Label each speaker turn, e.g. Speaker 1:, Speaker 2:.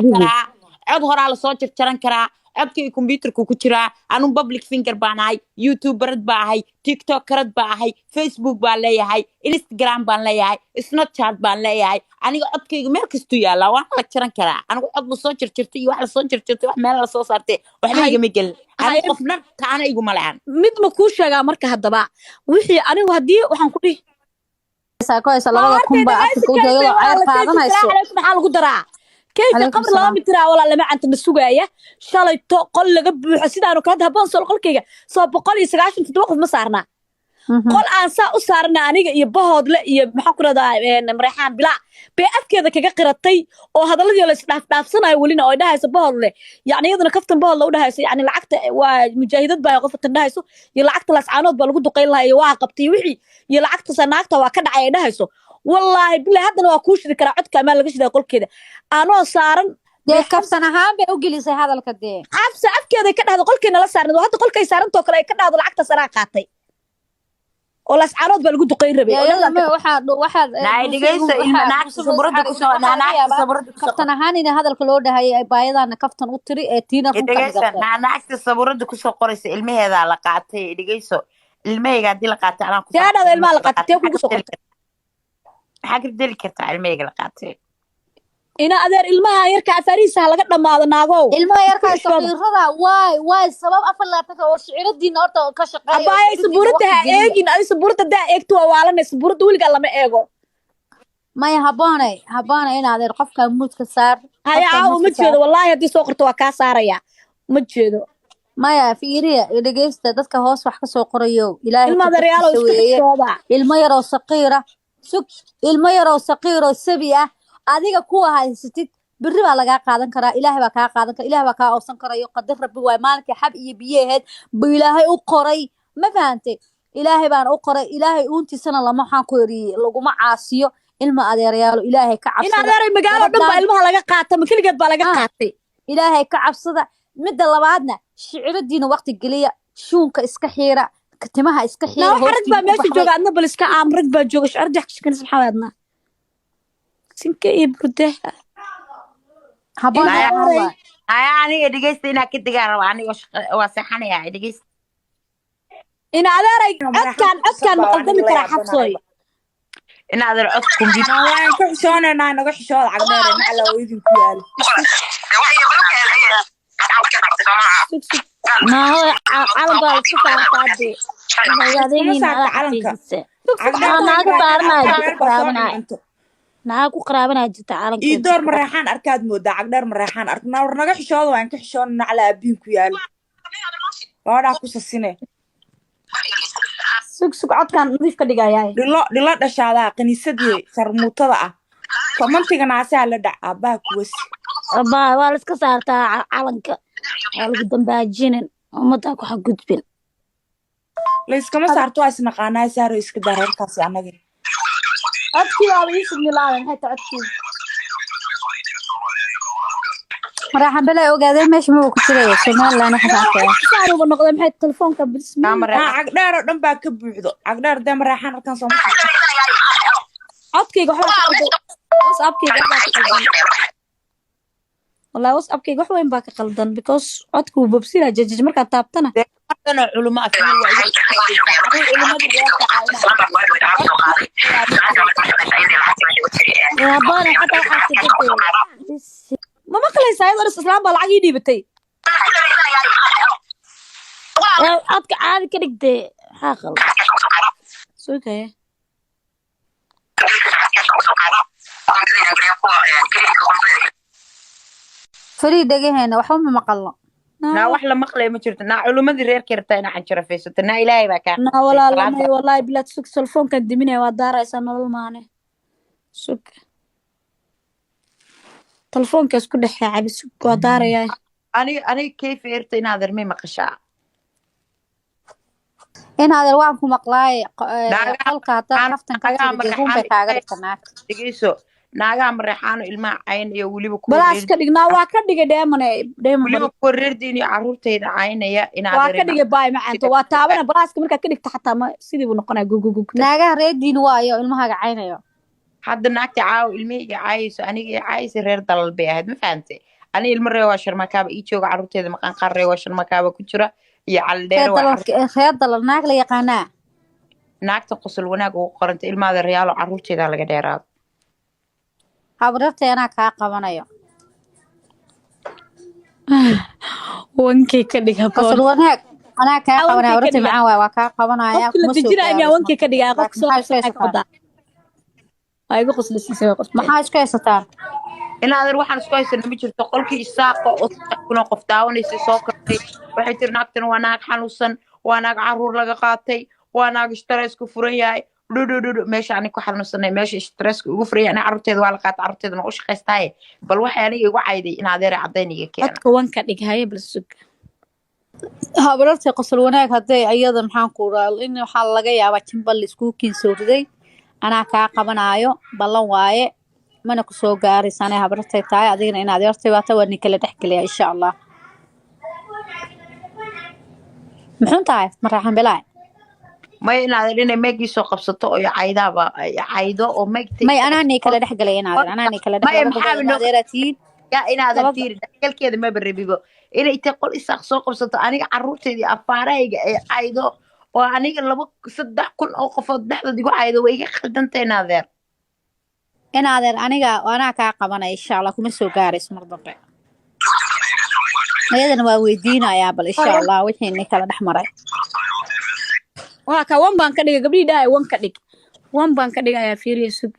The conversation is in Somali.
Speaker 1: jari
Speaker 2: adigu
Speaker 1: karaa cod horaa lasoo jarjaran karaa codkii computerku ku jiraa anuu public finger baan ahay youtuberad baa ahay tiktokerad baa ahay facebook baan leeyahay instagram baan leeyahay snapchat baan leeyahay aniga codkayga meel kastuu yaallaa waan la jaran karaa anigu cod lasoo jarjartay iyo wax lasoo jarjartay wax meel lasoo saartay waxba igama gelin anigu qofna taana iguma lahan
Speaker 2: mid ma kuu sheegaa marka haddaba wixii anigu haddii waxaan ku dhihi
Speaker 3: labada kunba afka u joogo cayr qaadanayso
Speaker 2: maxaa lagu daraa كيف قبل لا مترا ولا لما أنت مسوقية شالي تقول لك بحسيدانو كده هبان صار قل كيجا صاب بقولي سجاشن تتوقف مسارنا قل أنسى أسرنا أنا يبهض لا يبحكرة دا مريحان بلا بأكيد كذا قرطي أو هذا اللي يلا نفسنا يقولين أو ده يسبهض له يعني يضنا كفتن بهض لو ده يعني العقد ومجاهدات بيقفت ده يسو يلعقد لسعانات بلقود قيلها يواقبتي وحي يلعقد سناقته وكذا عينها يسو والله بالله هذا وكوش ذكر عد كمان لقيش ده كل كده أنا صارن
Speaker 3: ده كفتن هام بيوجلي زي هذا الكده
Speaker 2: عفسة أفكي كده هذا كل كنا لا صارن وهذا كل كي صارن توكل كده هذا العقد سناقاتي ولا سعانات بلقود قيل ربي
Speaker 3: يلا ما واحد
Speaker 1: نايد جيسو إن نعكس صبرد كسو نعكس صبرد
Speaker 3: كفتن هاني هذا الكلود هاي بايدا أنا كفتن أطري تينا
Speaker 1: نعكس صبرد كسو قرص المه هذا لقاتي جيسو المه قاعد لقاتي أنا
Speaker 2: كسو هذا المه لقاتي كل كسو
Speaker 1: حاجة بدل كرت علمي قلقاتي
Speaker 2: إنا أدر المها يركع فريسة لقد ما هذا ناقو
Speaker 3: المها يركع صغيرها واي سبب أفلا تكوشعير الدين أرتا كشقة
Speaker 2: أباي سبورتها إيجين أي سبورتها ده إكتوا وعلنا سبورت ولي قال لما إيجو
Speaker 3: ما يهباني إنا أدر قفك موت كسار
Speaker 2: هاي عاو متشيدو والله هدي سوقرتوا كاساريا متشيدو
Speaker 3: ما في إيريا إذا جيست دتك هوس وحكي سوقريو إلهي
Speaker 2: المها دريالو إسكتوا
Speaker 3: المها رو صقيرة ilmo yaroo saqiiroo sabi ah adiga kuwa haysatid biri baa laga qaadan karaa ilaahay baa ka qaadan karaa ilaahay baa ka oosan karayo qadar rabbi way maalinka xab iyo biyeed buu ilaahay u qoray ma fahamtay ilaahay baan u qoray ilaahay uuntiisana lama xaan ku yiri laguma caasiyo ilmo adeerayaalo ilaahay ka cabsada in adeeray magaalo dhan baa ilmaha laga qaatay makaligeed baa laga qaatay ilaahay ka cabsada midda labaadna shiciradiina waqti galiya shuunka iska xiira كتمها إسكحي لا حرق بماشي جوج عندنا بالإسكا عمرك بجوجش أرجع كشكن سبحان عندنا سنك برده
Speaker 1: هبنا والله يعني دقيست هنا كده جارو يعني وصحني يعني دقيست
Speaker 2: إن على رأي أكان مقدمي ترى حفصوي
Speaker 1: إن هذا العطكم دي
Speaker 4: والله كحشون أنا كحشون عقدار على ويدي كيال
Speaker 3: ما هو على بالك تعطي ناقو قرابنا جت عالم
Speaker 4: يدور مريحان أركاد مودا عقدار مريحان أركنا ورنا كحشون وين كحشون على أبين كيال وأنا أكوس السنة
Speaker 2: سوق عاد كان نضيف كدقة ياي
Speaker 4: للا دشالا قنيسدي سرموطة فمنتي ناسي على دع أباك وس
Speaker 3: أبا والس كسرت عالمك قدام باجين ومتاكو حق قدبين
Speaker 4: ليس كما صارتوا اسمع قناة صاروا يسكدارين كاسي أنا جي
Speaker 2: أبكي أبي يسمي الله هاي تعطي
Speaker 3: راح بلا وقاعدين ماشي مو كتير شمال لا نحس عارفة
Speaker 2: صاروا بنقدم هاي التلفون كبسمي
Speaker 4: عقدار دم باكب بيحدو عقدار دم رايحان كان صوم
Speaker 2: عطكي قحوة بس أبكي والله وصل كي wax weyn baa ka qaldan because codku bobsina jajaj marka taabtana
Speaker 1: أنا علماء في
Speaker 3: يا باري حتى
Speaker 2: ما مقليس هاي درس إسلام بالعقيد يبتي
Speaker 3: عدك عادي كده حاخل
Speaker 2: سوي كيه
Speaker 3: فريد دقيقة وحوم مقلة
Speaker 1: نا وحلا مقلة ما شرت نا علوم ذي رير كرتين عن شرفيسة نا إلهي بكا
Speaker 2: نا والله بلا تسوق سلفون كان دميني ودارة يسان الماني سوق تلفون كاس كل حي عبي سوق ودارة ياي
Speaker 1: أنا كيف إرتين هذا المي مقشع
Speaker 3: إن هذا الواقع مقلاي حلقة تعرفتن كتير جيهم بتاعك تناك
Speaker 1: دقيسو ناقا مريحانو إلما عين يا وليبا
Speaker 2: بلاس كدقنا واكدقة دايما
Speaker 1: وليبا كورير ديني عرورتيدا عين يا إنا
Speaker 2: واكدقة باي معانتو واتابنا بلاس كمركا كدق حتى ما سيدي بنقنا جو
Speaker 3: ناقا ريد دين وايو إلما هاقا عين يا
Speaker 1: hadda naagta caaw ilmihayga caayayso aniga caayaysa reer dalal bay ahayd ma fahantay ani ilmo reewaa sharmakaaba ii jooga carruurteeda maqaan qaar reewaa sharmakaaba ku jira iyo caldheere waa
Speaker 3: reer dalal naag la yaqaanaa
Speaker 1: naagta qosol wanaag ugu qoranta ilmaada reyaalo carruurteeda laga dheeraado
Speaker 3: habrartay anaa kaa qabanayo
Speaker 2: wankii ka dhiga
Speaker 3: qosol wanaag anaa kaa qabanaya habrartay macaan waay waa kaa qabanaya
Speaker 2: qofki la dejinaya wankii ka dhigaa qofka soo qabsadaa ay ugu qoslaysiisay qof
Speaker 3: maxaa isku haysataan
Speaker 1: inaadan waxaan isku haysana ma jirto qolkii isaaqa oo kuna qof daawanaysa soo kartay waxay tiri naagtan waa naag xanuunsan waa naag carruur laga qaatay waa naag stressku furan yahay dhudhudhudhu meesha ani ku xanuunsanay meesha stresska ugu furan yahay ani carruurteeda waa la qaata carruurteedana u shaqaystaaye bal waxay aniga igu cayday in adeera caddayniga keena
Speaker 2: dadka wanka dhigaya bal sug
Speaker 3: habrartay qosol wanaag hadday iyada maxaan ku raal in waxaa laga yaabaa jimbal isku kiinsoo riday anaa kaa qabanaayo ballan waaye mana ku soo gaaraysa anay habrartay tahay adigana inaad yartay waata waa nin kala dhexgelaya insha allah muxuun tahay maraaxan bilaay
Speaker 1: may inaadan inay meegii soo qabsato oo caydaaba caydo oo meegtay
Speaker 3: may anaa nii kala dhexgelaya inaadan anaa nii kala dhexgelaya
Speaker 1: yaa inaadan tiiri dalkeeda ma barabibo inay intay qol isaaq soo qabsato aniga carruurteedii afaarahayga ay caydo oo aniga 3 kun oo qofood dhexdood igu caydo way iga khaldantay
Speaker 3: inaadeer aniga anaa kaa qabanaya insha allah kuma soo gaarayso mar dambe ayadana waa weydiinayaa bal insha allah wixii ni kala dhex maray
Speaker 2: waa ka wan baan ka dhigay gabdhii dhaay wan ka dhig wan baan ka dhigayaa fiiriyo sug